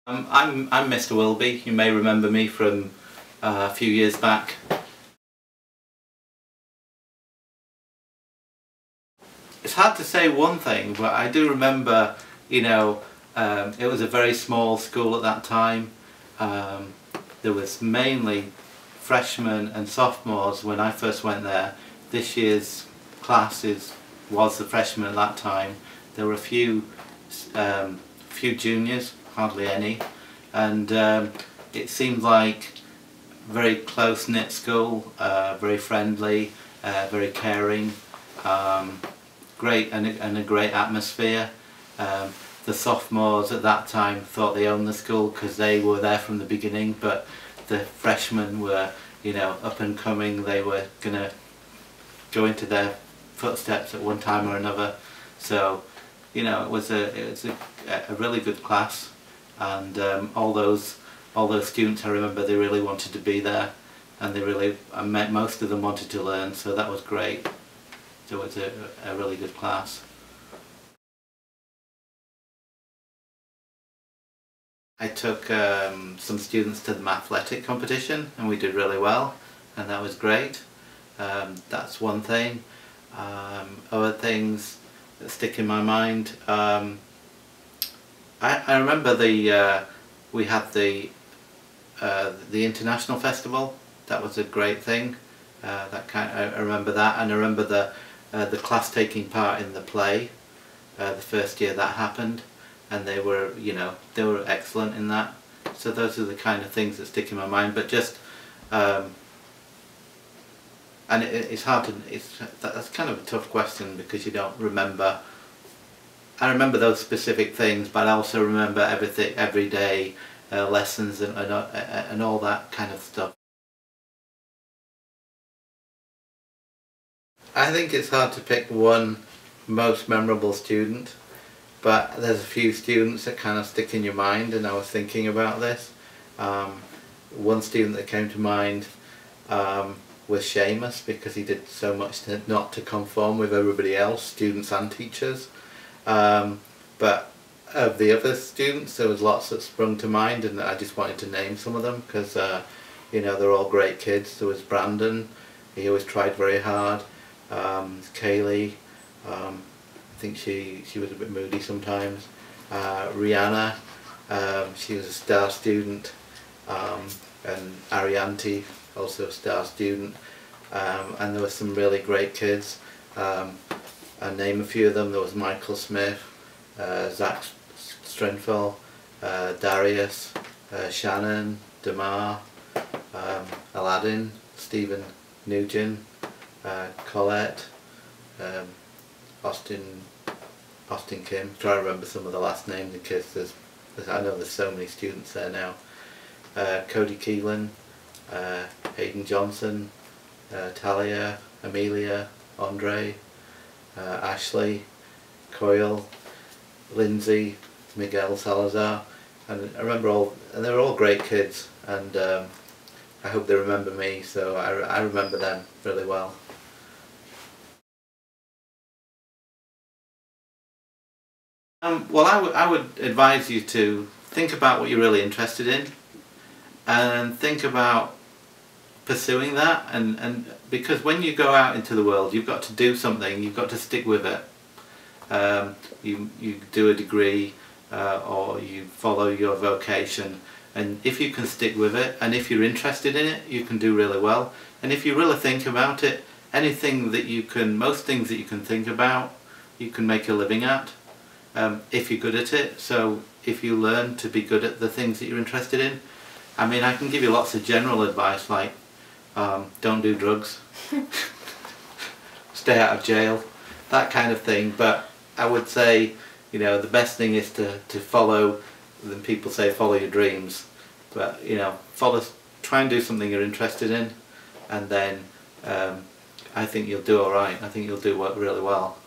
I'm Mr. Wilby. You may remember me from a few years back. It's hard to say one thing, but I do remember, it was a very small school at that time. There was mainly freshmen and sophomores when I first went there. This year's class was the freshmen at that time. There were a few juniors, hardly any, and it seemed like a very close-knit school, very friendly, very caring, great and a great atmosphere. The sophomores at that time thought they owned the school because they were there from the beginning, but the freshmen were, up and coming. They were going to go into their footsteps at one time or another. So, it was a really good class, and all those students, I remember, they really wanted to be there, and most of them wanted to learn. So that was great. So it was a really good class. I took some students to the mathletic competition, and we did really well, and that was great. That's one thing. Other things that stick in my mind. I remember we had the international festival. That was a great thing. I remember that, and I remember the class taking part in the play. The first year that happened, and they were excellent in that. So those are the kind of things that stick in my mind. But just and it's hard to, that's kind of a tough question because you don't remember. I remember those specific things, but I also remember everything, everyday lessons and all that kind of stuff. I think it's hard to pick one most memorable student, but there's a few students that kind of stick in your mind, and I was thinking about this. One student that came to mind was Seamus, because he did so much not to conform with everybody else, students and teachers. But of the other students, there was lots that sprung to mind, and I just wanted to name some of them because they're all great kids. There was Brandon, he always tried very hard. Kaylee, I think she was a bit moody sometimes. Rihanna, she was a star student, and Arianti, also a star student, and there were some really great kids. I name a few of them. There was Michael Smith, Zach Strenfell, Darius, Shannon, Damar, Aladdin, Stephen Nugent, Colette, Austin Kim. Try to remember some of the last names because I know there's so many students there now. Cody Keelan, Hayden Johnson, Talia, Amelia, Andre, Ashley, Coyle, Lindsay, Miguel Salazar, and I remember and they were all great kids, and I hope they remember me, so I remember them really well. Well, I would advise you to think about what you're really interested in, and think about pursuing that, and because when you go out into the world, you've got to do something, you've got to stick with it. You do a degree, or you follow your vocation, and if you can stick with it, and if you're interested in it, you can do really well. And if you really think about it, most things that you can think about, you can make a living at, if you're good at it. So if you learn to be good at the things that you're interested in, I mean, I can give you lots of general advice, like don't do drugs, stay out of jail, that kind of thing. But I would say, the best thing is to follow, then people say follow your dreams, but try and do something you're interested in, and then I think you'll do alright. I think you'll do really well.